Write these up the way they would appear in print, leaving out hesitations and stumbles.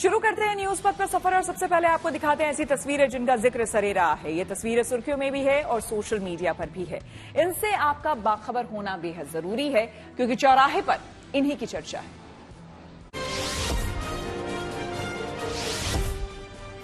शुरू करते हैं न्यूज पथ पर सफर और सबसे पहले आपको दिखाते हैं ऐसी तस्वीरें जिनका जिक्र सरे रहा है। ये तस्वीरें सुर्खियों में भी है और सोशल मीडिया पर भी है। इनसे आपका बाखबर होना बेहद जरूरी है क्योंकि चौराहे पर इन्हीं की चर्चा है।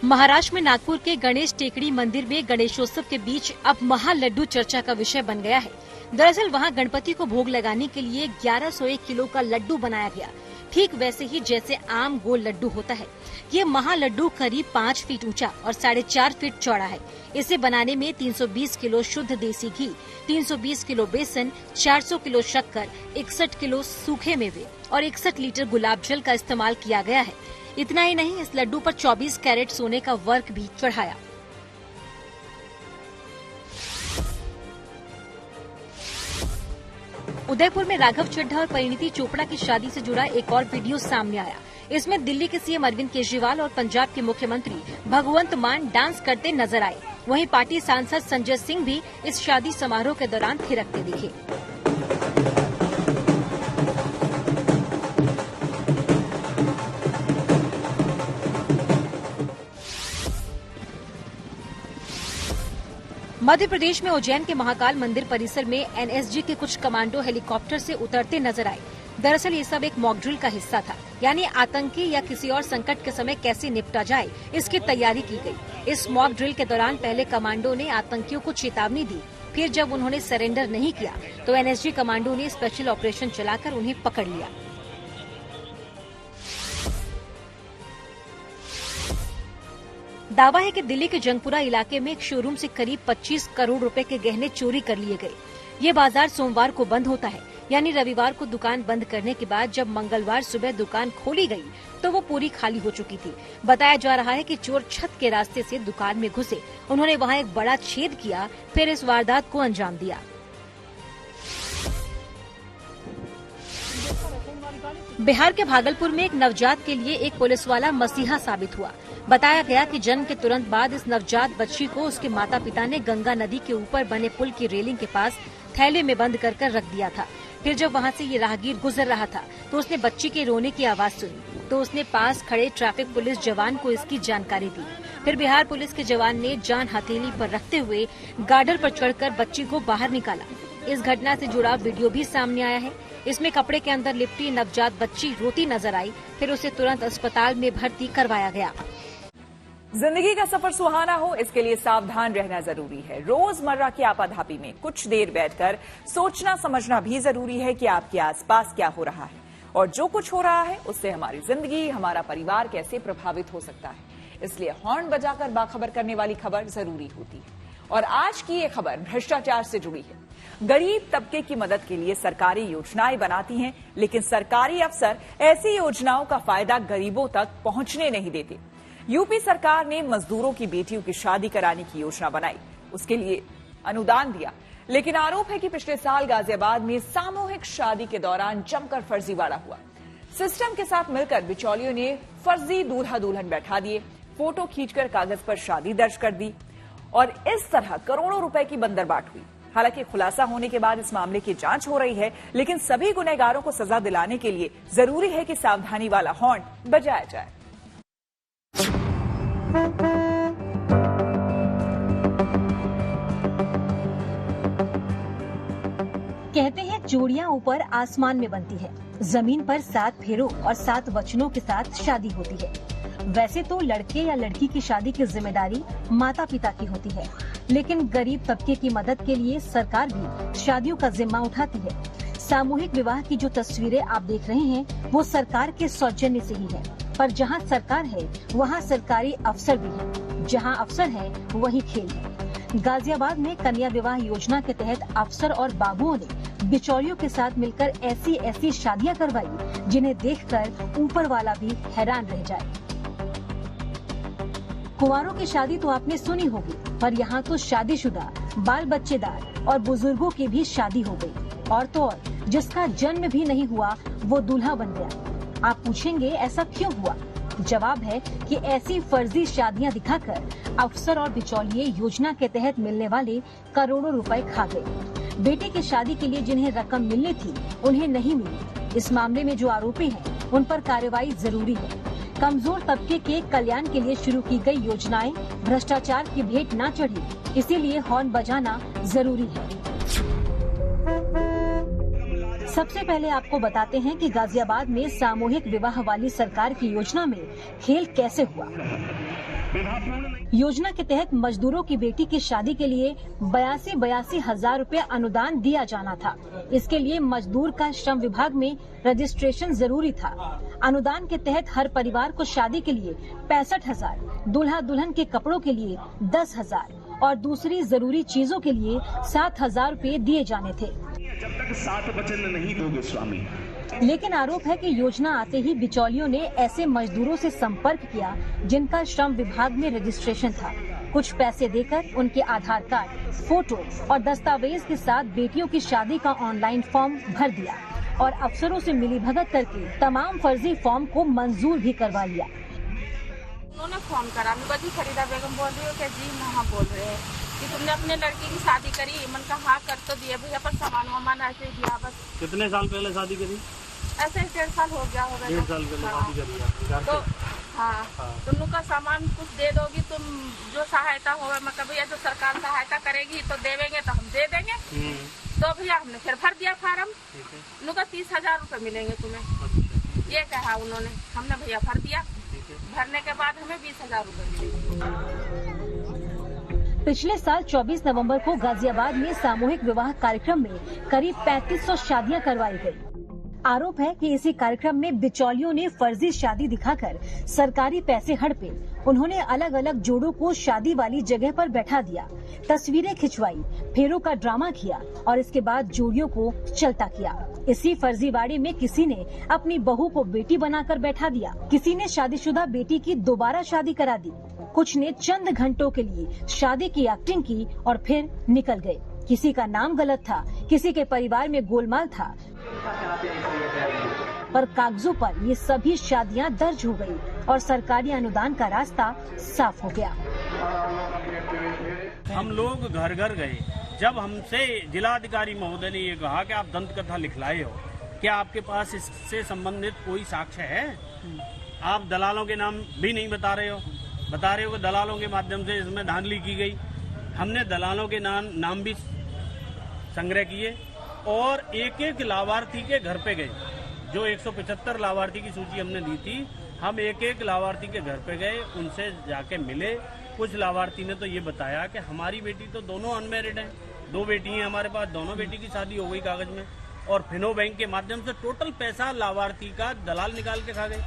महाराष्ट्र में नागपुर के गणेश टेकड़ी मंदिर में गणेशोत्सव के बीच अब महालड्डू चर्चा का विषय बन गया है। दरअसल वहां गणपति को भोग लगाने के लिए 1101 किलो का लड्डू बनाया गया, ठीक वैसे ही जैसे आम गोल लड्डू होता है। ये महालड्डू करीब 5 फीट ऊंचा और 4.5 फीट चौड़ा है। इसे बनाने में 320 किलो शुद्ध देसी घी, 320 किलो बेसन, 400 किलो शक्कर, 61 किलो सूखे मेवे और 61 लीटर गुलाब जल का इस्तेमाल किया गया है। इतना ही नहीं, इस लड्डू पर 24 कैरेट सोने का वर्क भी चढ़ाया। उदयपुर में राघव चड्ढा और परिणीति चोपड़ा की शादी से जुड़ा एक और वीडियो सामने आया। इसमें दिल्ली के सीएम अरविंद केजरीवाल और पंजाब के मुख्यमंत्री भगवंत मान डांस करते नजर आए। वहीं पार्टी सांसद संजय सिंह भी इस शादी समारोह के दौरान थिरकते दिखे। मध्य प्रदेश में उज्जैन के महाकाल मंदिर परिसर में एनएसजी के कुछ कमांडो हेलीकॉप्टर से उतरते नजर आए। दरअसल ये सब एक मॉक ड्रिल का हिस्सा था, यानी आतंकी या किसी और संकट के समय कैसे निपटा जाए इसकी तैयारी की गई। इस मॉक ड्रिल के दौरान पहले कमांडो ने आतंकियों को चेतावनी दी, फिर जब उन्होंने सरेंडर नहीं किया तो एनएसजी कमांडो ने स्पेशल ऑपरेशन चलाकर उन्हें पकड़ लिया। दावा है कि दिल्ली के जंगपुरा इलाके में एक शोरूम से करीब 25 करोड़ रुपए के गहने चोरी कर लिए गए। ये बाजार सोमवार को बंद होता है, यानी रविवार को दुकान बंद करने के बाद जब मंगलवार सुबह दुकान खोली गई तो वो पूरी खाली हो चुकी थी। बताया जा रहा है कि चोर छत के रास्ते से दुकान में घुसे, उन्होंने वहां एक बड़ा छेद किया, फिर इस वारदात को अंजाम दिया। बिहार के भागलपुर में एक नवजात के लिए एक पुलिस वाला मसीहा साबित हुआ। बताया गया कि जन्म के तुरंत बाद इस नवजात बच्ची को उसके माता पिता ने गंगा नदी के ऊपर बने पुल की रेलिंग के पास थैले में बंद कर रख दिया था। फिर जब वहां से ये राहगीर गुजर रहा था तो उसने बच्ची के रोने की आवाज सुनी, तो उसने पास खड़े ट्रैफिक पुलिस जवान को इसकी जानकारी दी। फिर बिहार पुलिस के जवान ने जान हथेली पर रखते हुए गार्डर पर चढ़कर बच्ची को बाहर निकाला। इस घटना से जुड़ा वीडियो भी सामने आया है। इसमें कपड़े के अंदर लिपटी नवजात बच्ची रोती नजर आई, फिर उसे तुरंत अस्पताल में भर्ती करवाया गया। जिंदगी का सफर सुहाना हो, इसके लिए सावधान रहना जरूरी है। रोजमर्रा की आपाधापी में कुछ देर बैठकर सोचना समझना भी जरूरी है कि आपके आसपास क्या हो रहा है और जो कुछ हो रहा है उससे हमारी जिंदगी, हमारा परिवार कैसे प्रभावित हो सकता है। इसलिए हॉर्न बजाकर बाखबर करने वाली खबर जरूरी होती है। और आज की ये खबर भ्रष्टाचार से जुड़ी है। गरीब तबके की मदद के लिए सरकारी योजनाएं बनाती हैं, लेकिन सरकारी अफसर ऐसी योजनाओं का फायदा गरीबों तक पहुंचने नहीं देते। यूपी सरकार ने मजदूरों की बेटियों की शादी कराने की योजना बनाई, उसके लिए अनुदान दिया, लेकिन आरोप है कि पिछले साल गाजियाबाद में सामूहिक शादी के दौरान जमकर फर्जीवाड़ा हुआ। सिस्टम के साथ मिलकर बिचौलियों ने फर्जी दूल्हा दुल्हन बैठा दिए, फोटो खींचकर कागज पर शादी दर्ज कर दी और इस तरह करोड़ों रुपए की बंदरबाट हुई। हालांकि खुलासा होने के बाद इस मामले की जांच हो रही है, लेकिन सभी गुनहगारों को सजा दिलाने के लिए जरूरी है कि सावधानी वाला हॉर्न बजाया जाए। कहते हैं जोड़ियां ऊपर आसमान में बनती है, जमीन पर 7 फेरों और 7 वचनों के साथ शादी होती है। वैसे तो लड़के या लड़की की शादी की जिम्मेदारी माता पिता की होती है, लेकिन गरीब तबके की मदद के लिए सरकार भी शादियों का जिम्मा उठाती है। सामूहिक विवाह की जो तस्वीरें आप देख रहे हैं वो सरकार के सौजन्य से ही है, पर जहां सरकार है वहां सरकारी अफसर भी है, जहां अफसर है वही खेल है। गाजियाबाद में कन्या विवाह योजना के तहत अफसर और बाबुओं ने बिचौलियों के साथ मिलकर ऐसी शादियां करवाई जिन्हें देखकर ऊपर वाला भी हैरान रह जाए। कुंवारों की शादी तो आपने सुनी होगी, पर यहाँ तो शादीशुदा, बाल बच्चेदार और बुजुर्गों की भी शादी हो गई। और तो और जिसका जन्म भी नहीं हुआ वो दूल्हा बन गया। आप पूछेंगे ऐसा क्यों हुआ? जवाब है कि ऐसी फर्जी शादियां दिखाकर अफसर और बिचौलिए योजना के तहत मिलने वाले करोड़ों रुपए खा गए। बेटे की शादी के लिए जिन्हें रकम मिलनी थी उन्हें नहीं मिली। इस मामले में जो आरोपी हैं उन पर कार्रवाई जरूरी है। कमजोर तबके के कल्याण के लिए शुरू की गई योजनाएं भ्रष्टाचार की भेंट न चढ़े, इसीलिए हॉर्न बजाना जरूरी है। सबसे पहले आपको बताते हैं कि गाजियाबाद में सामूहिक विवाह वाली सरकार की योजना में खेल कैसे हुआ। योजना के तहत मजदूरों की बेटी की शादी के लिए 82 हजार रुपए अनुदान दिया जाना था। इसके लिए मजदूर का श्रम विभाग में रजिस्ट्रेशन जरूरी था। अनुदान के तहत हर परिवार को शादी के लिए 65,000, दूल्हा दुल्हन के कपड़ों के लिए 10,000 और दूसरी जरूरी चीजों के लिए 7,000 रुपए दिए जाने थे। जब तक 7 वचन नहीं दोगे स्वामी। लेकिन आरोप है कि योजना आते ही बिचौलियों ने ऐसे मजदूरों से संपर्क किया जिनका श्रम विभाग में रजिस्ट्रेशन था। कुछ पैसे देकर उनके आधार कार्ड, फोटो और दस्तावेज के साथ बेटियों की शादी का ऑनलाइन फॉर्म भर दिया और अफसरों से मिलीभगत करके तमाम फर्जी फॉर्म को मंजूर भी करवा लिया। उन्होंने फोन करा, मुझे फरीदा बेगम बोल रही हो क्या? जी हाँ बोल रहे हैं कि तुमने अपने लड़की की शादी करी? मन का हाँ कर तो दिया भैया, पर सामान वामान ऐसे ही दिया बस। कितने साल पहले शादी करी? ऐसे 1.5 साल हो गया होगा। 1.5 साल पहले शादी करी तो हाँ तुम लोग का सामान कुछ दे दोगी, तुम जो सहायता होगा, मैं भैया जो सरकार सहायता करेगी तो देवेंगे तो हम दे देंगे। तो भैया हमने फिर भर दिया फार्म। उनका 30,000 रुपए मिलेंगे तुम्हें, ये कहा उन्होंने। हमने भैया भर दिया, भरने के बाद हमें 20,000 रुपए मिलेंगे। पिछले साल 24 नवंबर को गाजियाबाद में सामूहिक विवाह कार्यक्रम में करीब 3500 शादियां करवाई गई। आरोप है कि इसी कार्यक्रम में बिचौलियों ने फर्जी शादी दिखाकर सरकारी पैसे हड़पे। उन्होंने अलग अलग जोड़ों को शादी वाली जगह पर बैठा दिया, तस्वीरें खिंचवाई, फेरों का ड्रामा किया और इसके बाद जोड़ियों को चलता किया। इसी फर्जीवाड़े में किसी ने अपनी बहू को बेटी बनाकर बैठा दिया, किसी ने शादीशुदा बेटी की दोबारा शादी करा दी, कुछ ने चंद घंटों के लिए शादी की एक्टिंग की और फिर निकल गए। किसी का नाम गलत था, किसी के परिवार में गोलमाल था, पर कागजों पर ये सभी शादियां दर्ज हो गई और सरकारी अनुदान का रास्ता साफ हो गया। हम लोग घर घर गए। जब हमसे जिलाधिकारी महोदय ने ये कहा कि आप दंत कथा लिखलाए हो, क्या आपके पास इससे संबंधित कोई साक्ष्य है? आप दलालों के नाम भी नहीं बता रहे हो कि दलालों के माध्यम से इसमें धांधली की गई। हमने दलालों के नाम भी संग्रह किए और एक एक लाभार्थी के घर पे गए। जो 175 लाभार्थी की सूची हमने दी थी, हम एक एक लाभार्थी के घर पे गए, उनसे जाके मिले। कुछ लाभार्थी ने तो ये बताया कि हमारी बेटी तो दोनों अनमैरिड हैं, 2 बेटी हैं हमारे पास, दोनों बेटी की शादी हो गई कागज में, और फिनो बैंक के माध्यम से टोटल पैसा लाभार्थी का दलाल निकाल के खा गए।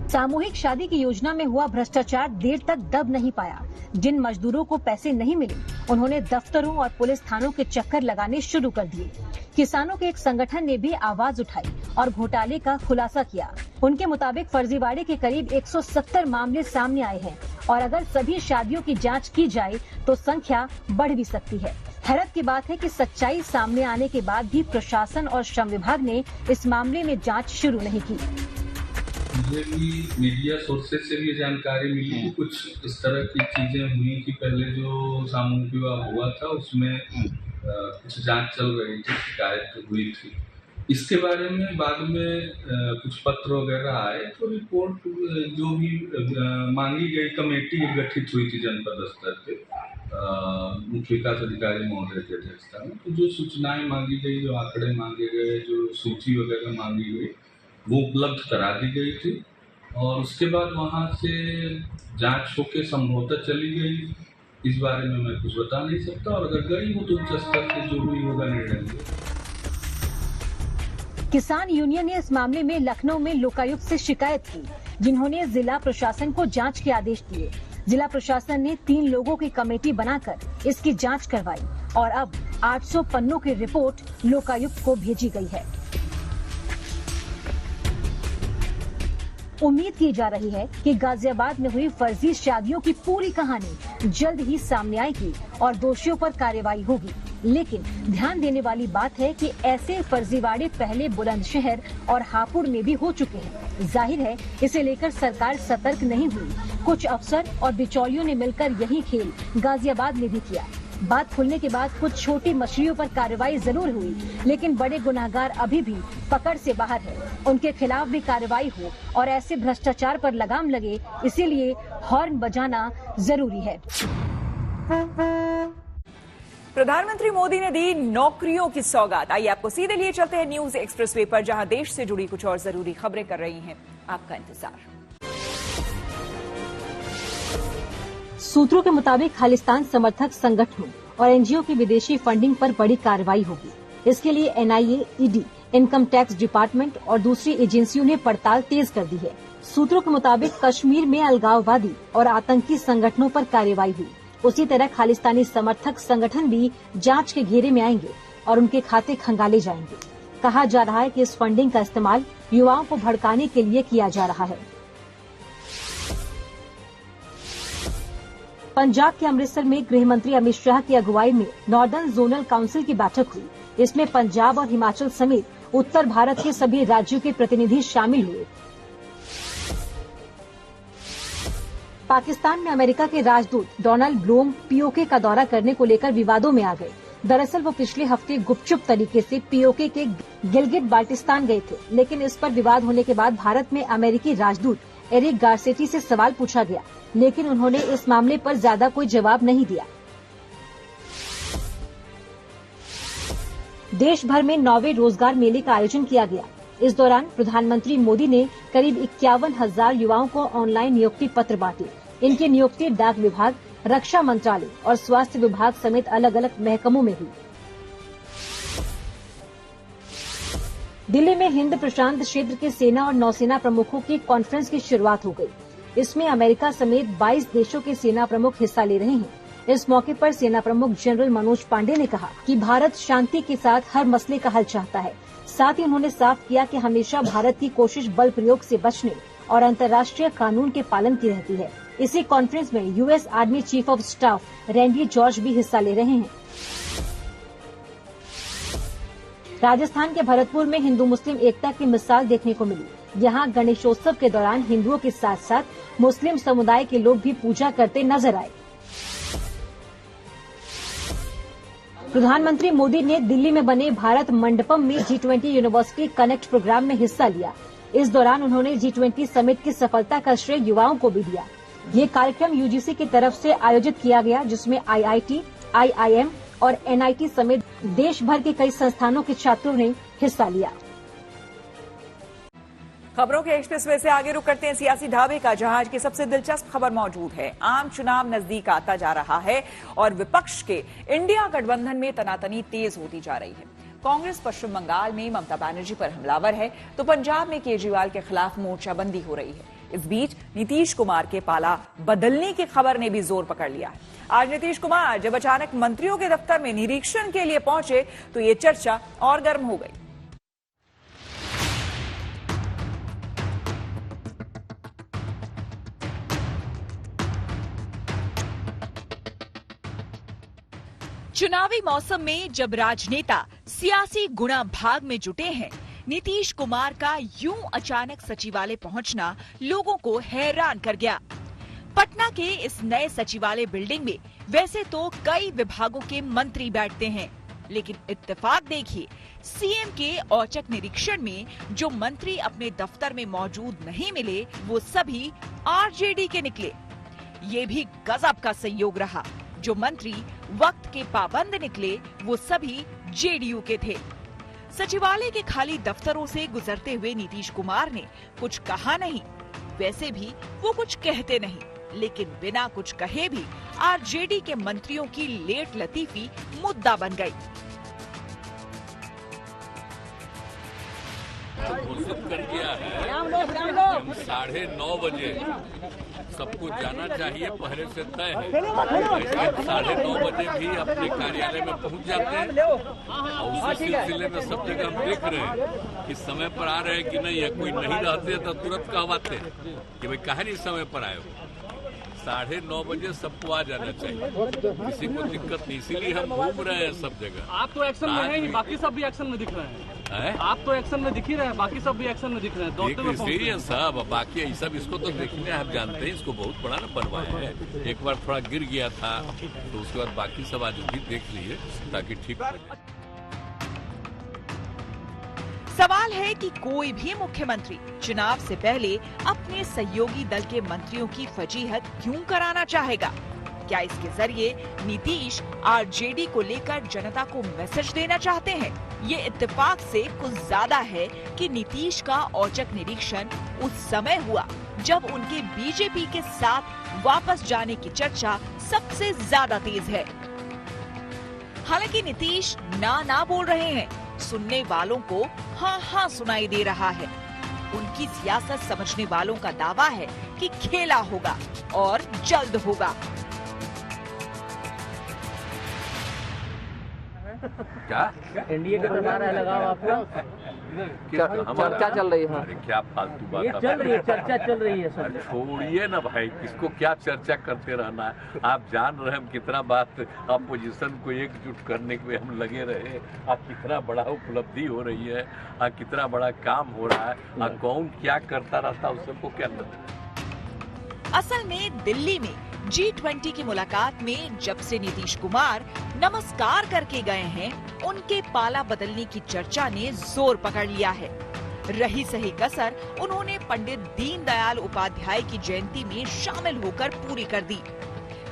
सामूहिक शादी की योजना में हुआ भ्रष्टाचार देर तक दब नहीं पाया। जिन मजदूरों को पैसे नहीं मिले, उन्होंने दफ्तरों और पुलिस थानों के चक्कर लगाने शुरू कर दिए। किसानों के एक संगठन ने भी आवाज उठाई और घोटाले का खुलासा किया। उनके मुताबिक फर्जीवाड़े के करीब 170 मामले सामने आए हैं और अगर सभी शादियों की जांच की जाए तो संख्या बढ़ भी सकती है। हैरत की बात है कि सच्चाई सामने आने के बाद भी प्रशासन और श्रम विभाग ने इस मामले में जांच शुरू नहीं की। मुझे भी मीडिया सोर्सेज से भी जानकारी मिली कि कुछ इस तरह की चीजें हुई कि पहले जो सामूहिक विवाह हुआ था उसमें कुछ जांच चल रही थी, शिकायत हुई थी। इसके बारे में बाद में कुछ पत्र वगैरह आए तो रिपोर्ट जो भी मांगी गई, कमेटी गठित हुई थी जनपद स्तर पे मुख्य विकास अधिकारी महोदय की अध्यक्षता में। तो जो सूचनाएं मांगी गई, जो आंकड़े मांगे गए, जो सूची वगैरह मांगी गई, वो उपलब्ध करा दी गई थी और उसके बाद वहां से जांच होके संभवतः चली गई। इस बारे में मैं कुछ बता नहीं सकता और अगर गई हो तो उच्च स्तर से जो भी होगा निर्णय लेंगे। किसान यूनियन ने इस मामले में लखनऊ में लोकायुक्त से शिकायत की, जिन्होंने जिला प्रशासन को जांच के आदेश दिए। जिला प्रशासन ने 3 लोगों की कमेटी बनाकर इसकी जांच करवाई और अब 800 पन्नों की रिपोर्ट लोकायुक्त को भेजी गई है। उम्मीद की जा रही है कि गाजियाबाद में हुई फर्जी शादियों की पूरी कहानी जल्द ही सामने आएगी और दोषियों पर कार्रवाई होगी। लेकिन ध्यान देने वाली बात है कि ऐसे फर्जीवाड़े पहले बुलंदशहर और हापुड़ में भी हो चुके हैं। जाहिर है इसे लेकर सरकार सतर्क नहीं हुई। कुछ अफसर और बिचौलियों ने मिलकर यही खेल गाजियाबाद में भी किया। बात खुलने के बाद कुछ छोटी मछलियों पर कार्रवाई जरूर हुई, लेकिन बड़े गुनाहगार अभी भी पकड़ से बाहर है। उनके खिलाफ भी कार्रवाई हो और ऐसे भ्रष्टाचार पर लगाम लगे, इसीलिए हॉर्न बजाना जरूरी है। प्रधानमंत्री मोदी ने दी नौकरियों की सौगात। आइए आपको सीधे लिए चलते हैं न्यूज एक्सप्रेस वे पर, जहां देश से जुड़ी कुछ और जरूरी खबरें कर रही हैं आपका इंतजार। सूत्रों के मुताबिक खालिस्तान समर्थक संगठनों और एनजीओ की विदेशी फंडिंग पर बड़ी कार्रवाई होगी। इसके लिए NIA, ED, income tax department और दूसरी एजेंसियों ने पड़ताल तेज कर दी है। सूत्रों के मुताबिक कश्मीर में अलगाववादी और आतंकी संगठनों पर कार्रवाई हुई। उसी तरह खालिस्तानी समर्थक संगठन भी जांच के घेरे में आएंगे और उनके खाते खंगाले जाएंगे। कहा जा रहा है कि इस फंडिंग का इस्तेमाल युवाओं को भड़काने के लिए किया जा रहा है। पंजाब के अमृतसर में गृह मंत्री अमित शाह की अगुवाई में नॉर्दर्न जोनल काउंसिल की बैठक हुई। इसमें पंजाब और हिमाचल समेत उत्तर भारत के सभी राज्यों के प्रतिनिधि शामिल हुए। पाकिस्तान में अमेरिका के राजदूत डोनाल्ड ब्लूम पीओके का दौरा करने को लेकर विवादों में आ गए। दरअसल वो पिछले हफ्ते गुपचुप तरीके से पीओके के गिलगिट बाल्टिस्तान गए थे, लेकिन इस पर विवाद होने के बाद भारत में अमेरिकी राजदूत एरिक गारसेटी से सवाल पूछा गया, लेकिन उन्होंने इस मामले पर ज्यादा कोई जवाब नहीं दिया। देश भर में 9वें रोजगार मेले का आयोजन किया गया। इस दौरान प्रधानमंत्री मोदी ने करीब 51,000 युवाओं को ऑनलाइन नियुक्ति पत्र बांटे। इनकी नियुक्ति डाक विभाग, रक्षा मंत्रालय और स्वास्थ्य विभाग समेत अलग अलग महकमों में हुई। दिल्ली में हिंद प्रशांत क्षेत्र के सेना और नौसेना प्रमुखों की कॉन्फ्रेंस की शुरुआत हो गई। इसमें अमेरिका समेत 22 देशों के सेना प्रमुख हिस्सा ले रहे हैं। इस मौके पर सेना प्रमुख जनरल मनोज पांडे ने कहा कि भारत शांति के साथ हर मसले का हल चाहता है। साथ ही उन्होंने साफ किया कि हमेशा भारत की कोशिश बल प्रयोग से बचने और अंतर्राष्ट्रीय कानून के पालन की रहती है। इसी कॉन्फ्रेंस में US army chief of staff Randy George भी हिस्सा ले रहे हैं। राजस्थान के भरतपुर में हिंदू मुस्लिम एकता की मिसाल देखने को मिली। यहाँ गणेशोत्सव के दौरान हिंदुओं के साथ साथ मुस्लिम समुदाय के लोग भी पूजा करते नजर आए। प्रधानमंत्री मोदी ने दिल्ली में बने भारत मंडपम में G20 यूनिवर्सिटी कनेक्ट प्रोग्राम में हिस्सा लिया। इस दौरान उन्होंने G20 समिट की सफलता का श्रेय युवाओं को भी दिया। ये कार्यक्रम यूजीसी की तरफ से आयोजित किया गया, जिसमें IIT, IIM और NIT समेत देश भर के कई संस्थानों के छात्रों ने हिस्सा लिया। खबरों के एक्सप्रेसवे से आगे रुक करते हैं सियासी ढाबे का, जहां आज की सबसे दिलचस्प खबर मौजूद है। आम चुनाव नजदीक आता जा रहा है और विपक्ष के इंडिया गठबंधन में तनातनी तेज होती जा रही है। कांग्रेस पश्चिम बंगाल में ममता बनर्जी पर हमलावर है, तो पंजाब में केजरीवाल के खिलाफ मोर्चाबंदी हो रही है। इस बीच नीतीश कुमार के पाला बदलने की खबर ने भी जोर पकड़ लिया है। आज नीतीश कुमार जब अचानक मंत्रियों के दफ्तर में निरीक्षण के लिए पहुंचे तो ये चर्चा और गर्म हो गई। चुनावी मौसम में जब राजनेता सियासी गुणा भाग में जुटे हैं, नीतीश कुमार का यूं अचानक सचिवालय पहुंचना लोगों को हैरान कर गया। पटना के इस नए सचिवालय बिल्डिंग में वैसे तो कई विभागों के मंत्री बैठते हैं, लेकिन इत्तेफाक देखिए, सीएम के औचक निरीक्षण में जो मंत्री अपने दफ्तर में मौजूद नहीं मिले, वो सभी आरजेडी के निकले। ये भी गजब का संयोग रहा। जो मंत्री वक्त के पाबंद निकले, वो सभी जेडीयू के थे। सचिवालय के खाली दफ्तरों से गुजरते हुए नीतीश कुमार ने कुछ कहा नहीं। वैसे भी वो कुछ कहते नहीं, लेकिन बिना कुछ कहे भी आरजेडी के मंत्रियों की लेट लतीफी मुद्दा बन गई। घोषित कर दिया है 9:30 बजे सब कुछ जाना चाहिए, पहले से तय है। 9:30 बजे भी अपने कार्यालय में पहुंच जाते हैं और उसी सिलसिले में सब जगह हम देख रहे हैं कि समय पर आ रहे हैं कि नहीं है। कोई नहीं रहते तो तुरंत कहवाते कि भाई काहे नहीं समय पर आए हो। 9:30 बजे सबको आ जाना चाहिए, किसी को दिक्कत नहीं, इसीलिए हम घूम रहे हैं सब जगह। आप तो एक्शन में हैं ही, बाकी सब भी एक्शन में दिख रहे हैं। आप तो एक्शन में दिख ही रहे हैं, बाकी सब भी एक्शन में दिख रहे हैं। इसीलिए सब बाकी सब इसको तो देखने आप जानते हैं, इसको बहुत बड़ा ना बनवाया है। एक बार थोड़ा गिर गया था तो उसके बाद बाकी सब आज भी देख लिए ताकि ठीक। सवाल है कि कोई भी मुख्यमंत्री चुनाव से पहले अपने सहयोगी दल के मंत्रियों की फजीहत क्यों कराना चाहेगा? क्या इसके जरिए नीतीश आरजेडी को लेकर जनता को मैसेज देना चाहते हैं? ये इत्तेफाक से कुछ ज्यादा है कि नीतीश का औचक निरीक्षण उस समय हुआ जब उनके बीजेपी के साथ वापस जाने की चर्चा सबसे ज्यादा तेज है। हालांकि नीतीश ना बोल रहे हैं, सुनने वालों को हाँ सुनाई दे रहा है। उनकी सियासत समझने वालों का दावा है कि खेला होगा और जल्द होगा। क्या एनडीए का नारा लगाओ आपका? चर्चा चल रही है। अरे क्या फालतू बात चल रही है, चर्चा चल रही है सर। छोड़िए ना भाई, किसको क्या चर्चा करते रहना है। आप जान रहे हैं हम कितना बात अपोजिशन को एकजुट करने के हम लगे रहे, कितना बड़ा उपलब्धि हो रही है, कितना बड़ा काम हो रहा है, कौन क्या करता रहता है, उसको क्या लगता। असल में दिल्ली में G20 की मुलाकात में जब से नीतीश कुमार नमस्कार करके गए हैं, उनके पाला बदलने की चर्चा ने जोर पकड़ लिया है। रही सही कसर उन्होंने पंडित दीनदयाल उपाध्याय की जयंती में शामिल होकर पूरी कर दी।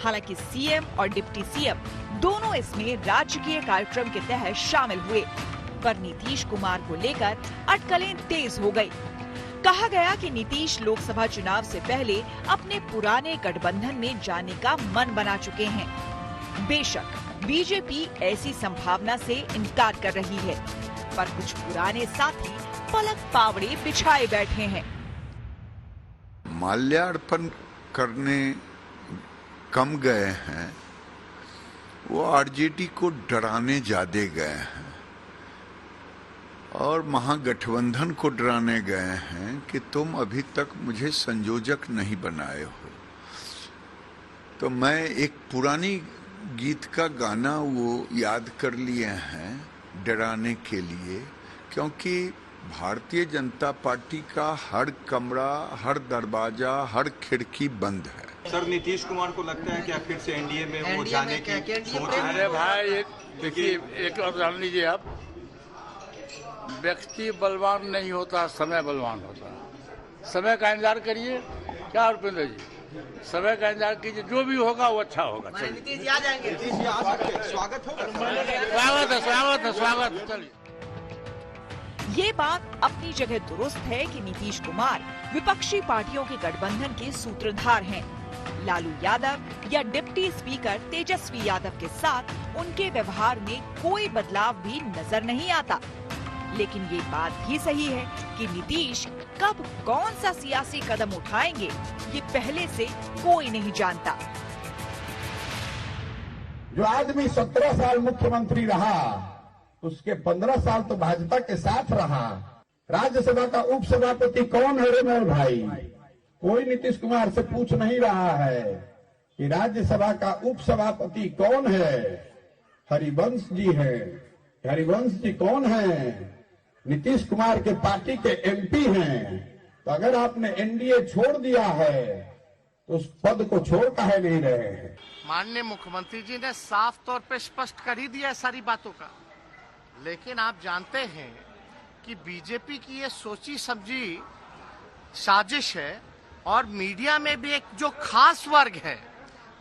हालांकि सीएम और डिप्टी सीएम दोनों इसमें राजकीय कार्यक्रम के तहत शामिल हुए, पर नीतीश कुमार को लेकर अटकलें तेज हो गयी। कहा गया कि नीतीश लोकसभा चुनाव से पहले अपने पुराने गठबंधन में जाने का मन बना चुके हैं। बेशक बीजेपी ऐसी संभावना से इनकार कर रही है, पर कुछ पुराने साथी पलक पावड़े बिछाए बैठे हैं। माल्यार्पण करने कम गए हैं, वो आरजेडी को डराने ज्यादा गए हैं और महागठबंधन को डराने गए हैं कि तुम अभी तक मुझे संयोजक नहीं बनाए हो। तो मैं एक पुरानी गीत का गाना वो याद कर लिए हैं डराने के लिए, क्योंकि भारतीय जनता पार्टी का हर कमरा, हर दरवाजा, हर खिड़की बंद है। सर, नीतीश कुमार को लगता है कि आखिर से एनडीए में वो जाने की सोच है? अरे भाई देखिए, एक और जान लीजिए आप, व्यक्ति बलवान नहीं होता, समय बलवान होता है। समय का इंतजार करिए। क्या रुपेंद्र जी, समय का इंतजार कीजिए, जो भी होगा वो अच्छा होगा। नीतीश जी आ जाएंगे, नीतीश जी आ सकते हैं, स्वागत होगा। स्वागत है। चलिए, ये बात अपनी जगह दुरुस्त है कि नीतीश कुमार विपक्षी पार्टियों के गठबंधन के सूत्रधार हैं। लालू यादव या डिप्टी स्पीकर तेजस्वी यादव के साथ उनके व्यवहार में कोई बदलाव भी नजर नहीं आता। लेकिन ये बात भी सही है कि नीतीश कब कौन सा सियासी कदम उठाएंगे, ये पहले से कोई नहीं जानता। जो आदमी 17 साल मुख्यमंत्री रहा, उसके 15 साल तो भाजपा के साथ रहा। राज्यसभा का उपसभापति कौन है रे मेरे भाई? कोई नीतीश कुमार से पूछ नहीं रहा है कि राज्यसभा का उपसभापति कौन है। हरिवंश जी हैं। हरिवंश जी कौन है? नीतीश कुमार के पार्टी के एमपी हैं। तो अगर आपने एनडीए छोड़ दिया है तो उस पद को छोड़ काहे नहीं रहे हैं? माननीय मुख्यमंत्री जी ने साफ तौर पे स्पष्ट कर ही दिया है सारी बातों का। लेकिन आप जानते हैं कि बीजेपी की ये सोची समझी साजिश है, और मीडिया में भी एक जो खास वर्ग है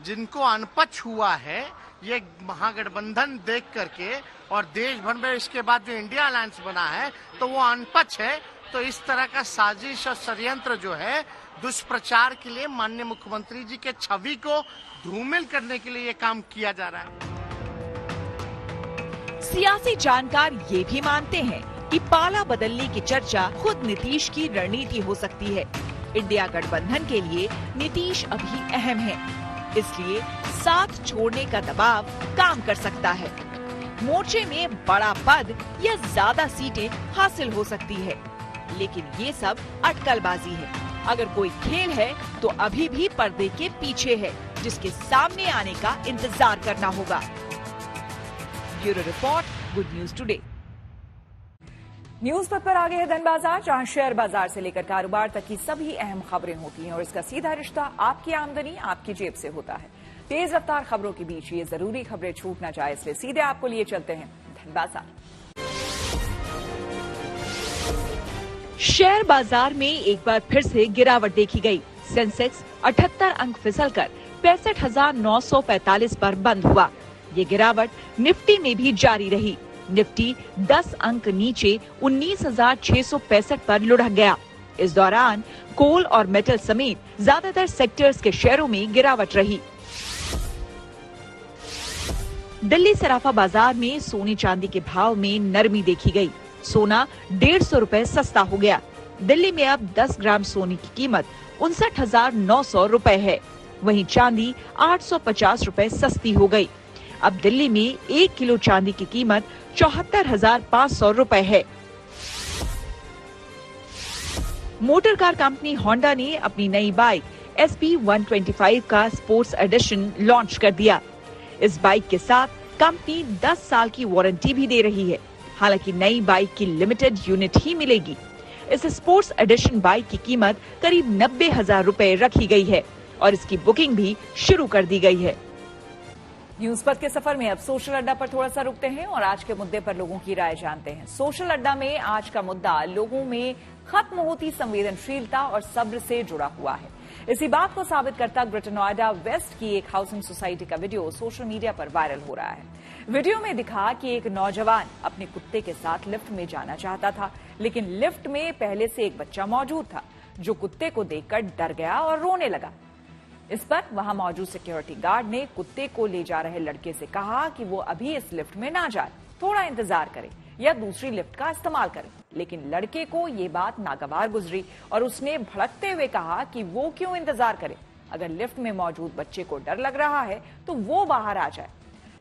जिनको अनपच हुआ है ये महागठबंधन देख करके, और देश भर में इसके बाद जो इंडिया अलायंस बना है तो वो अनपच है। तो इस तरह का साजिश और षड्यंत्र जो है दुष्प्रचार के लिए माननीय मुख्यमंत्री जी के छवि को धूमिल करने के लिए ये काम किया जा रहा है। सियासी जानकार ये भी मानते हैं कि पाला बदलने की चर्चा खुद नीतीश की रणनीति हो सकती है। इंडिया गठबंधन के लिए नीतीश अभी अहम है, इसलिए साथ छोड़ने का दबाव काम कर सकता है। मोर्चे में बड़ा पद या ज्यादा सीटें हासिल हो सकती है, लेकिन ये सब अटकलबाजी है। अगर कोई खेल है तो अभी भी पर्दे के पीछे है, जिसके सामने आने का इंतजार करना होगा। Bureau report, good news today. News पर आगे है धन बाजार, जहां शेयर बाजार से लेकर कारोबार तक की सभी अहम खबरें होती हैं और इसका सीधा रिश्ता आपकी आमदनी आपकी जेब से होता है। तेज रफ्तार खबरों के बीच ये जरूरी खबरें छूट न जाए, इसलिए सीधे आपको लिए चलते हैं धन बाजार। शेयर बाजार में एक बार फिर से गिरावट देखी गई। सेंसेक्स 78 अंक फिसलकर 65,945 पर बंद हुआ। ये गिरावट निफ्टी में भी जारी रही। निफ्टी 10 अंक नीचे 19,665 पर लुढ़क गया। इस दौरान कोल और मेटल समेत ज्यादातर सेक्टर्स के शेयरों में गिरावट रही। दिल्ली सराफा बाजार में सोने चांदी के भाव में नरमी देखी गई। सोना 150 रुपए सस्ता हो गया। दिल्ली में अब 10 ग्राम सोने की कीमत 59,900 रुपए है। वहीं चांदी 850 रुपए सस्ती हो गई। अब दिल्ली में 1 किलो चांदी की कीमत 74,500 रुपए है। मोटर कार कंपनी होंडा ने अपनी नई बाइक SP 125 का स्पोर्ट्स एडिशन लॉन्च कर दिया। इस बाइक के साथ कंपनी 10 साल की वारंटी भी दे रही है। हालांकि नई बाइक की लिमिटेड यूनिट ही मिलेगी। इस स्पोर्ट्स एडिशन बाइक की कीमत करीब 90,000 रुपए रखी गई है और इसकी बुकिंग भी शुरू कर दी गई है। न्यूज पथ के सफर में अब सोशल अड्डा पर थोड़ा सा रुकते हैं और आज के मुद्दे पर लोगों की राय जानते हैं। सोशल अड्डा में आज का मुद्दा लोगों में खत्म होती संवेदनशीलता और सब्र से जुड़ा हुआ है। इसी बात को साबित करता ग्रेटर नोएडा वेस्ट की एक हाउसिंग सोसाइटी का वीडियो सोशल मीडिया पर वायरल हो रहा है। वीडियो में दिखा कि एक नौजवान अपने कुत्ते के साथ लिफ्ट में जाना चाहता था, लेकिन लिफ्ट में पहले से एक बच्चा मौजूद था जो कुत्ते को देखकर डर गया और रोने लगा। इस पर वहां मौजूद सिक्योरिटी गार्ड ने कुत्ते को ले जा रहे लड़के से कहा कि वो अभी इस लिफ्ट में ना जाए, थोड़ा इंतजार करे या दूसरी लिफ्ट का इस्तेमाल करे। लेकिन लड़के को ये बात नागवार गुजरी और उसने भड़कते हुए कहा कि वो क्यों इंतजार करे, अगर लिफ्ट में मौजूद बच्चे को डर लग रहा है तो वो बाहर आ जाए।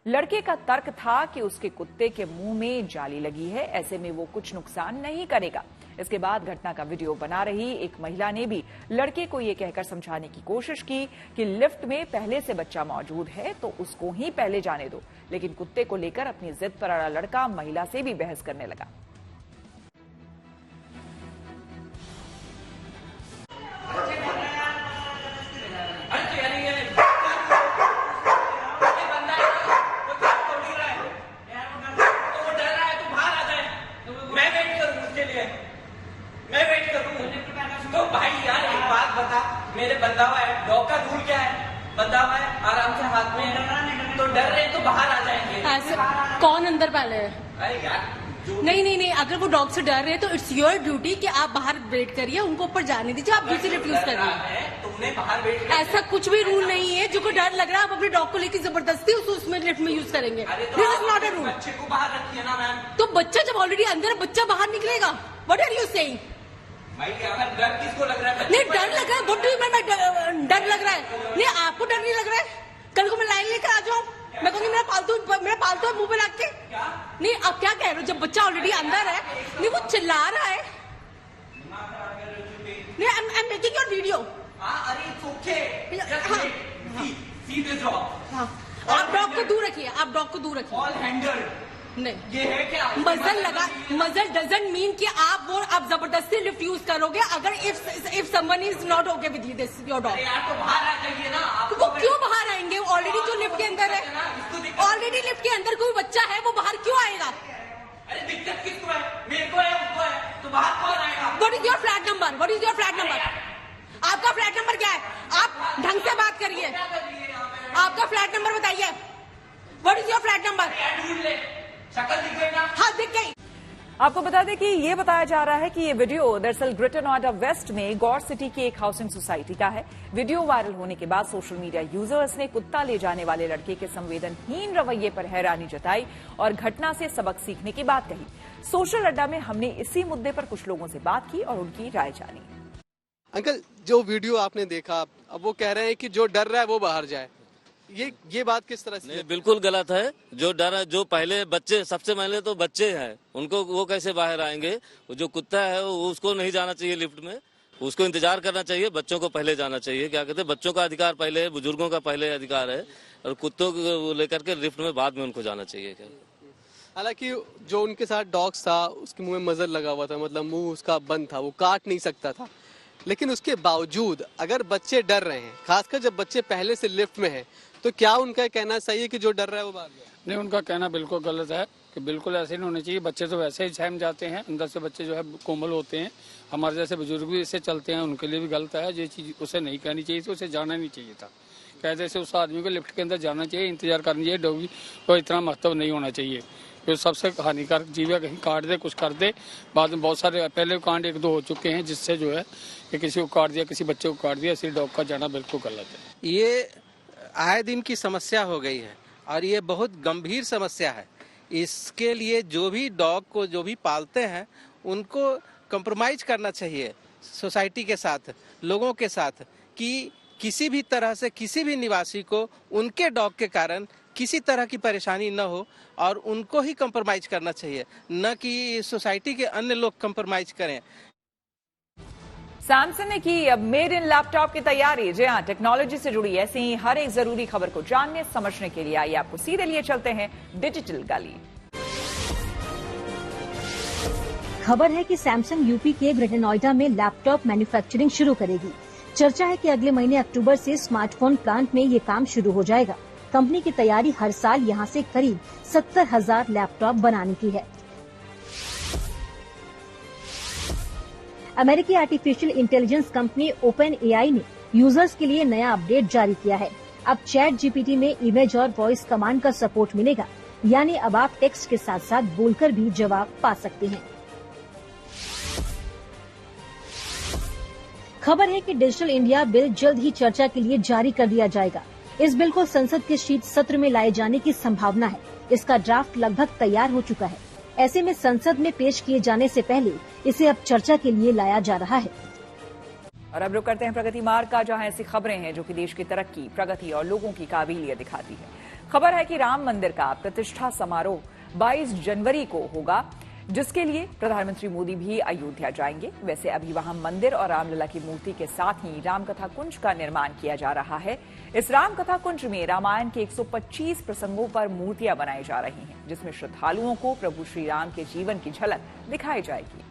लड़के का तर्क था कि उसके कुत्ते के मुंह में जाली लगी है, ऐसे में वो कुछ नुकसान नहीं करेगा। इसके बाद घटना का वीडियो बना रही एक महिला ने भी लड़के को ये कहकर समझाने की कोशिश की कि लिफ्ट में पहले से बच्चा मौजूद है तो उसको ही पहले जाने दो, लेकिन कुत्ते को लेकर अपनी जिद पर अड़ा लड़का महिला से भी बहस करने लगा। मेरे बंधा हुआ है, डॉग का रूल क्या है? बंधा हुआ है, आराम से हाथ में है, तो डर रहे तो बाहर आ जाएंगे। ऐसे कौन अंदर पहले है? अरे यार नहीं, अगर वो डॉग से डर रहे तो इट्स योर ड्यूटी कि आप बाहर वेट करिए, उनको ऊपर जाने दीजिए, आप दूसरी रिफ्यूज करिए। तुमने बाहर वेट ऐसा कुछ भी रूल नहीं है। जो को डर लग रहा है आप अपने डॉग को लेकर जबरदस्ती उसमें लिफ्ट में यूज करेंगे। This is not a rule. बच्चे को बाहर रखिए ना मैम। तो बच्चा जब ऑलरेडी अंदर, बच्चा बाहर निकलेगा। What are you saying? डर किसको लग रहा है? नहीं डर लग रहा है, व्हाट डू यू मीन डर लग रहा है? नहीं आपको डर नहीं लग रहा है? कल को मैं लाइन लेकर आ जाऊँ, मैं कहूँगी मेरा पालतू है मुंह पे रख के। नहीं आप क्या कह रहे हो? जब बच्चा ऑलरेडी अंदर है, नहीं वो चिल्ला रहा है। नहीं I am making your video. आप डॉग को दूर रखिए, आप डॉग को दूर रखिए। नहीं ये है क्या? मजल डजंट मीन कि आप जबरदस्ती लिफ्ट यूज करोगे। अगर if someone is not okay with this your dog, तो बाहर आ जाइए ना। तो वो क्यों बाहर आएंगे? ऑलरेडी जो लिफ्ट के अंदर है, ऑलरेडी लिफ्ट के अंदर कोई बच्चा है, वो बाहर क्यों आएगा? अरे दिक्कत किसको है? मेरे को है, उसको है, तो बाहर कौन आएगा? What is your flat number? What is your flat number? आपका फ्लैट नंबर क्या है? आप ढंग से बात करिए। आपका फ्लैट नंबर बताइए। What is your flat number? शक्ल दिख गई ना? हाँ दिख गई। आपको बता दें कि ये बताया जा रहा है कि ये वीडियो दरअसल ग्रेटर नोएडा वेस्ट में गौर सिटी की एक हाउसिंग सोसाइटी का है। वीडियो वायरल होने के बाद सोशल मीडिया यूजर्स ने कुत्ता ले जाने वाले लड़के के संवेदनहीन रवैये पर हैरानी जताई और घटना से सबक सीखने की बात कही। सोशल अड्डा में हमने इसी मुद्दे पर कुछ लोगों से बात की और उनकी राय जानी। अंकल जो वीडियो आपने देखा, अब वो कह रहे हैं कि जो डर रहा है वो बाहर जाए, ये बात किस तरह से? नहीं, बिल्कुल गलत है। जो डर है, जो पहले बच्चे, सबसे पहले तो बच्चे हैं, उनको वो कैसे बाहर आएंगे? जो कुत्ता है उसको नहीं जाना चाहिए लिफ्ट में। उसको इंतजार करना चाहिए, बच्चों को पहले जाना चाहिए। क्या कहते हैं, बच्चों का अधिकार पहले है, बुजुर्गों का पहले अधिकार है, और कुत्तों को लेकर के लिफ्ट में बाद में उनको जाना चाहिए। क्या हालांकि जो उनके साथ डॉग्स था उसके मुंह में मजर लगा हुआ था, मतलब मुंह उसका बंद था, वो काट नहीं सकता था। लेकिन उसके बावजूद अगर बच्चे डर रहे हैं, खासकर जब बच्चे पहले से लिफ्ट में हैं, तो क्या उनका कहना सही है कि जो डर रहा है वो बाहर जाए? नहीं, उनका कहना बिल्कुल गलत है कि बिल्कुल ऐसे नहीं होना चाहिए। बच्चे तो वैसे ही सहम जाते हैं, अंदर से बच्चे जो है कोमल होते हैं, हमारे जैसे बुजुर्ग भी इससे चलते हैं, उनके लिए भी गलत है। ये चीज़ उसे नहीं कहनी चाहिए थी, उसे जाना नहीं चाहिए था। कहते से उस आदमी को लिफ्ट के अंदर जाना चाहिए, इंतजार करना चाहिए। डॉगी को इतना महत्व नहीं होना चाहिए, तो सबसे हानिकारक जीव है, कहीं काट दे, कुछ कर दे। बाद में बहुत सारे पहले कांड 1-2 हो चुके हैं जिससे जो है कि किसी को काट दिया, किसी बच्चे को काट दिया, इसलिए डॉग का जाना बिल्कुल गलत है। ये आए दिन की समस्या हो गई है और ये बहुत गंभीर समस्या है। इसके लिए जो भी डॉग को जो भी पालते हैं उनको कंप्रोमाइज करना चाहिए सोसाइटी के साथ, लोगों के साथ, कि किसी भी तरह से किसी भी निवासी को उनके डॉग के कारण किसी तरह की परेशानी न हो, और उनको ही कंप्रोमाइज करना चाहिए, न कि सोसाइटी के अन्य लोग कंप्रोमाइज करें। सैमसंग ने की अब मेड इन लैपटॉप की तैयारी। जी हां, टेक्नोलॉजी से जुड़ी ऐसी ही हर एक जरूरी खबर को जानने समझने के लिए आइए आपको सीधे लिए चलते हैं डिजिटल गली। खबर है कि सैमसंग यूपी के ग्रेटर नोएडा में लैपटॉप मैन्युफैक्चरिंग शुरू करेगी। चर्चा है कि अगले महीने अक्टूबर से स्मार्टफोन प्लांट में ये काम शुरू हो जाएगा। कंपनी की तैयारी हर साल यहां से करीब 70,000 लैपटॉप बनाने की है। अमेरिकी artificial intelligence company open AI ने यूजर्स के लिए नया अपडेट जारी किया है। अब चैट जीपीटी में इमेज और वॉइस कमांड का सपोर्ट मिलेगा, यानी अब आप टेक्स्ट के साथ साथ बोलकर भी जवाब पा सकते हैं। खबर है कि डिजिटल इंडिया बिल जल्द ही चर्चा के लिए जारी कर दिया जाएगा। इस बिल को संसद के शीत सत्र में लाए जाने की संभावना है। इसका ड्राफ्ट लगभग तैयार हो चुका है। ऐसे में संसद में पेश किए जाने से पहले इसे अब चर्चा के लिए लाया जा रहा है। और अब रुक करते हैं प्रगति मार्ग का, जहां ऐसी खबरें हैं जो कि देश की तरक्की, प्रगति और लोगों की काबिलियत दिखाती है। खबर है कि राम मंदिर का प्रतिष्ठा समारोह 22 जनवरी को होगा, जिसके लिए प्रधानमंत्री मोदी भी अयोध्या जाएंगे। वैसे अभी वहां मंदिर और रामलला की मूर्ति के साथ ही रामकथा कुंज का निर्माण किया जा रहा है। इस रामकथा कुंज में रामायण के 125 प्रसंगों पर मूर्तियां बनाई जा रही हैं, जिसमें श्रद्धालुओं को प्रभु श्री राम के जीवन की झलक दिखाई जाएगी।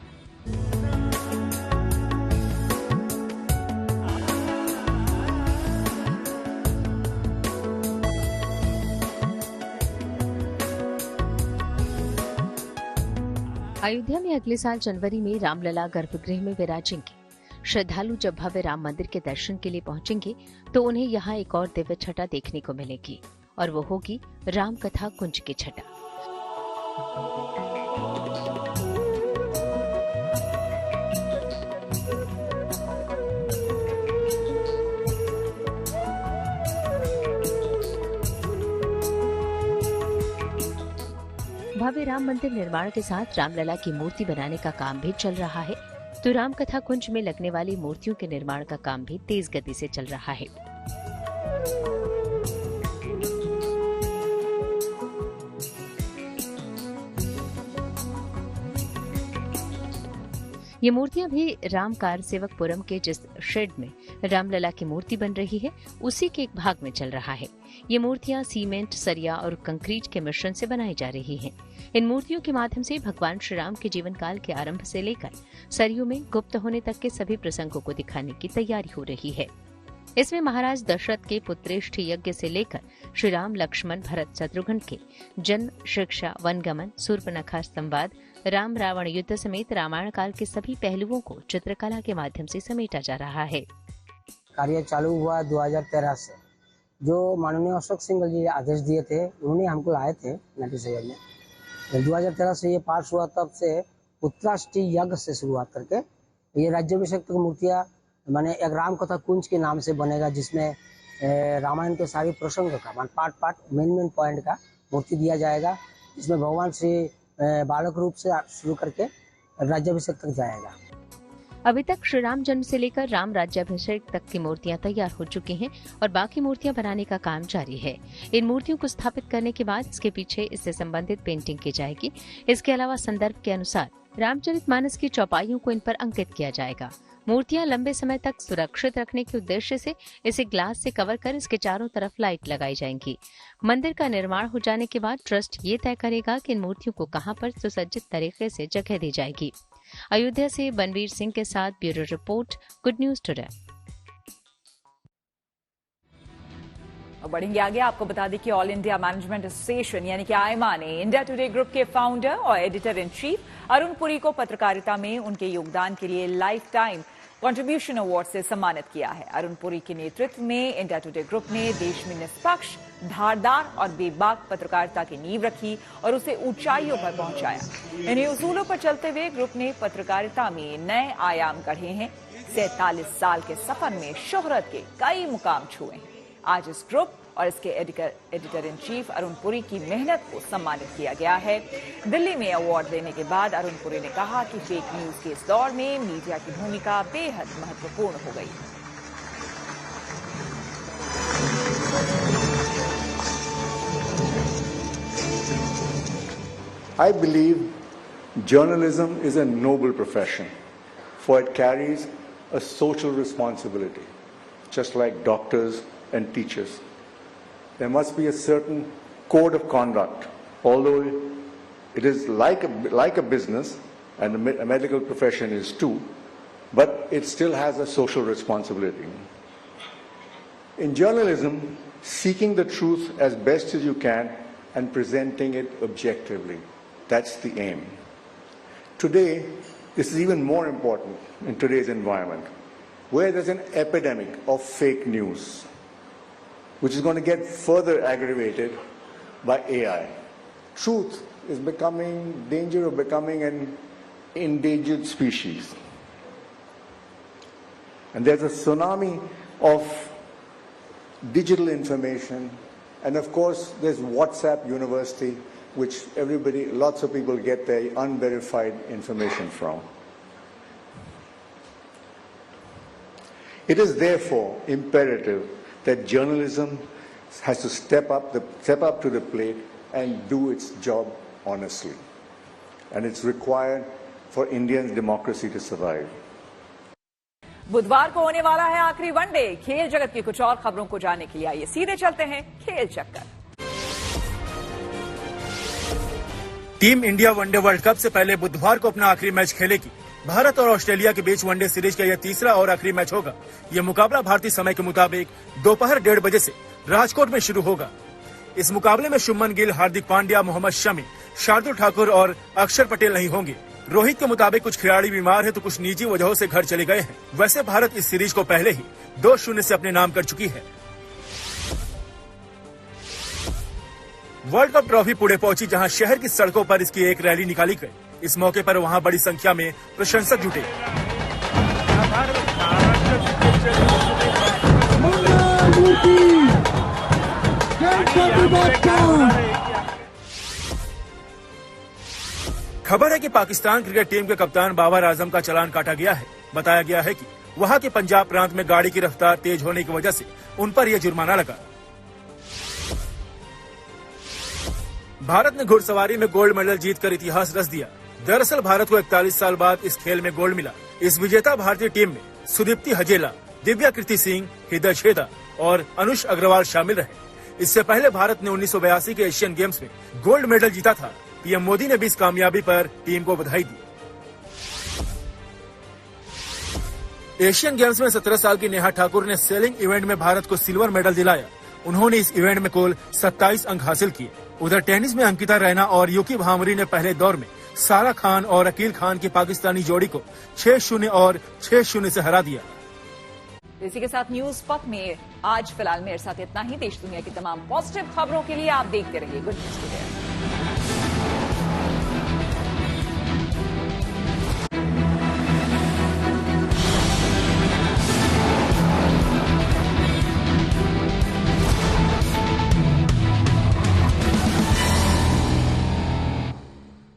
अयोध्या में अगले साल जनवरी में रामलला गर्भगृह में विराजेंगे। श्रद्धालु जब भव्य राम मंदिर के दर्शन के लिए पहुंचेंगे तो उन्हें यहाँ एक और दिव्य छटा देखने को मिलेगी, और वो होगी राम कथा कुंज की छटा। भव्य राम मंदिर निर्माण के साथ रामलला की मूर्ति बनाने का काम भी चल रहा है, तो राम कथा कुंज में लगने वाली मूर्तियों के निर्माण का काम भी तेज गति से चल रहा है। ये मूर्तियां भी राम कार सेवकपुरम के जिस शेड में रामलला की मूर्ति बन रही है, उसी के एक भाग में चल रहा है। ये मूर्तियां सीमेंट, सरिया और कंक्रीट के मिश्रण से बनाई जा रही हैं। इन मूर्तियों के माध्यम से भगवान श्री राम के जीवन काल के आरंभ से लेकर सरयू में गुप्त होने तक के सभी प्रसंगों को दिखाने की तैयारी हो रही है। इसमें महाराज दशरथ के पुत्रेष्ठ यज्ञ से लेकर श्री राम, लक्ष्मण, भरत, शत्रुघ्न के जन्म, शिक्षा, वनगमन, शूर्पणखा संवाद, राम रावण युद्ध समेत रामायण काल के सभी पहलुओं को चित्रकला के माध्यम से समेटा जा रहा है। कार्य चालू हुआ 2013 से। जो माननीय अशोक सिंघल जी आदेश दिए थे, उन्होंने हमको लाए थे 97 में। 2013 से ये पास हुआ, तब से पुत्राष्टि यज्ञ से शुरुआत करके ये राज्याभिषेक मूर्तियाँ माने एक राम कथा कुंज के नाम से बनेगा, जिसमें रामायण के सारी प्रसंग का पार्ट मेन पॉइंट का मूर्ति दिया जाएगा, जिसमें भगवान श्री बालक रूप से शुरू करके राज्याभिषेक तक जाएगा। अभी तक श्री राम जन्म से लेकर राम राज्याभिषेक तक की मूर्तियां तैयार हो चुकी हैं और बाकी मूर्तियां बनाने का काम जारी है। इन मूर्तियों को स्थापित करने के बाद इसके पीछे इससे संबंधित पेंटिंग की जाएगी। इसके अलावा संदर्भ के अनुसार रामचरितमानस की चौपाइयों को इन पर अंकित किया जाएगा। मूर्तियां लंबे समय तक सुरक्षित रखने के उद्देश्य से इसे ग्लास से कवर कर इसके चारों तरफ लाइट लगाई जाएंगी। मंदिर का निर्माण हो जाने के बाद ट्रस्ट ये तय करेगा कि इन मूर्तियों को कहां पर सुसज्जित तरीके से जगह दी जाएगी। अयोध्या से बनवीर सिंह के साथ bureau report, good news today. बढ़ेंगे आगे, आपको बता दें कि ऑल इंडिया मैनेजमेंट एसोसिएशन यानी कि आईमा ने इंडिया टुडे ग्रुप के फाउंडर और editor in chief Arun Puri को पत्रकारिता में उनके योगदान के लिए लाइफ टाइम कंट्रीब्यूशन अवार्ड से सम्मानित किया है। अरुण पुरी के नेतृत्व में इंडिया टुडे ग्रुप ने देश में निष्पक्ष, धारदार और बेबाक पत्रकारिता की नींव रखी और उसे ऊंचाइयों पर पहुंचाया। इन्हीं उसूलों पर चलते हुए ग्रुप ने पत्रकारिता में नए आयाम गढ़े हैं। 47 साल के सफर में शोहरत के कई मुकाम छुए हैं। आज इस ग्रुप और इसके editor in chief Arun Puri की मेहनत को सम्मानित किया गया है। दिल्ली में अवार्ड देने के बाद अरुण पुरी ने कहा कि फेक न्यूज के इस दौर में मीडिया की भूमिका बेहद महत्वपूर्ण हो गई। I believe journalism is a noble profession, for it carries a social responsibility, just like doctors and teachers. There must be a certain code of conduct, although it is like a business, and a medical profession is too, but it still has a social responsibility. In journalism, seeking the truth as best as you can and presenting it objectively, that's the aim. Today, this is even more important in today's environment, where there's an epidemic of fake news, which is going to get further aggravated by AI. Truth is danger of becoming an endangered species. And there's a tsunami of digital information, and of course there's WhatsApp University, which lots of people get their unverified information from. It is therefore imperative that journalism has to step up to the plate and do its job honestly. And it's required for Indian democracy to survive. बुधवार को होने वाला है आखिरी one day. खेल जगत की कुछ और खबरों को जानने के लिए आइए सीधे चलते हैं खेल चक्कर। Team India one day world cup से पहले बुधवार को अपना आखिरी मैच खेलेगी। भारत और ऑस्ट्रेलिया के बीच वनडे सीरीज का यह तीसरा और आखिरी मैच होगा। यह मुकाबला भारतीय समय के मुताबिक दोपहर 1:30 बजे से राजकोट में शुरू होगा। इस मुकाबले में शुभमन गिल, हार्दिक पांड्या, मोहम्मद शमी, शार्दुल ठाकुर और अक्षर पटेल नहीं होंगे। रोहित के मुताबिक कुछ खिलाड़ी बीमार हैं तो कुछ निजी वजहों से घर चले गए हैं। वैसे भारत इस सीरीज को पहले ही 2-0 से अपने नाम कर चुकी है। वर्ल्ड कप ट्रॉफी पुणे पहुंची, जहां शहर की सड़कों पर इसकी एक रैली निकाली गई। इस मौके पर वहां बड़ी संख्या में प्रशंसक जुटे। खबर है कि पाकिस्तान क्रिकेट टीम के कप्तान बाबर आजम का चालान काटा गया है। बताया गया है कि वहां के पंजाब प्रांत में गाड़ी की रफ्तार तेज होने की वजह से उन पर यह जुर्माना लगा। भारत ने घुड़सवारी में गोल्ड मेडल जीतकर इतिहास रच दिया। दरअसल भारत को 41 साल बाद इस खेल में गोल्ड मिला। इस विजेता भारतीय टीम में सुदीप्ति हजेला, दिव्या कीर्ति सिंह, हृदय छेदा और अनुष अग्रवाल शामिल रहे। इससे पहले भारत ने 1982 के एशियन गेम्स में गोल्ड मेडल जीता था। पीएम मोदी ने भी इस कामयाबी पर टीम को बधाई दी। एशियन गेम्स में 17 साल की नेहा ठाकुर ने सेलिंग इवेंट में भारत को सिल्वर मेडल दिलाया। उन्होंने इस इवेंट में कुल 27 अंक हासिल किए। उधर टेनिस में अंकिता रैना और युकी भांवरी ने पहले दौर में सारा खान और अकील खान की पाकिस्तानी जोड़ी को 6-0 और 6-0 से हरा दिया। इसी के साथ न्यूज पथ में आज फिलहाल मेरे साथ इतना ही। देश दुनिया की तमाम पॉजिटिव खबरों के लिए आप देखते रहिए गुड न्यूज टुडे।